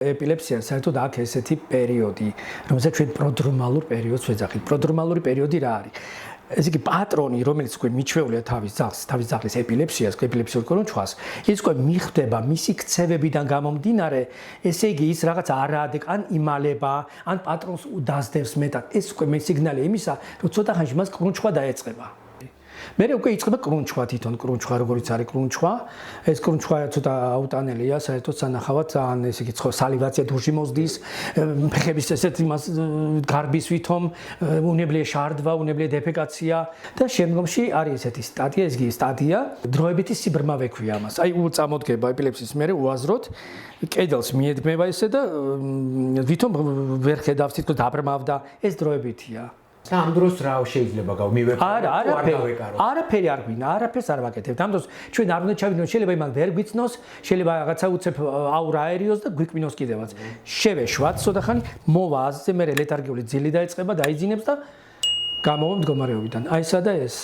ეპილეფსია საერთოდ აქვს ესეთი პერიოდი, რომელსაც ჩვენ პროდრომალურ პერიოდს ვეძახით. პროდრომალური პერიოდი რა არის? ეს იგი პატრონი, რომელიც უკვე მიჩვეულია თავის ძაღლის ეპილეფსიას, ეპილეფსიურ კრუნჩხვას, ის უკვე მიხვდება მისი ქცევებიდან გამომდინარე, ესე იგი ის რაღაც არაადეკვ ან იმალება, ან პატრონს დაძდევს მეტად. ეს უკვე სიგნალია იმისა, რომ ცოტა ხანში მას კრუნჩხვა დაეწყება. მე უკვე იწყება კრუნჩხვა თვითონ კრუნჩხვა როგორიც არის კრუნჩხვა ეს კრუნჩხვა ცოტა აუტანელია საერთოდ სანახავად ან ესე იგი სალივაცია დურში მოსდის ფეხების ესეთ იმას გარბის ვითომ უნებლიე შარდვა უნებლიე დეფეკაცია და შემდგომში არის ესეთი სტადია ეს იგი სტადია დროებითი სიბრმავე ქვია ამას აი უწამოდგება ეპილეფსიის მერე უაზროდ კედელს მიედგმება ესე და ვითომ ვერ ხედავს თითქოს დაბრმავდა ეს დროებითია და ამ დროს რა შეიძლება გავმივეყო? არაფერი არ გვინა, არაფერს არ ვაკეთებთ. ამ დროს ჩვენ არ უნდა ჩავიდნოთ, შეიძლება იმან ვერ გვიცნოს, შეიძლება რაღაცა უცებ აურა აერიოს და გვიკვინოს კიდევაც. შევეშვათ ცოტა ხანი, მოვა აზზე, მე ლეთარგიული ძილი დაიწყება, დაიძინებს და გამოვა მდგომარეობიდან. აი ესა და ეს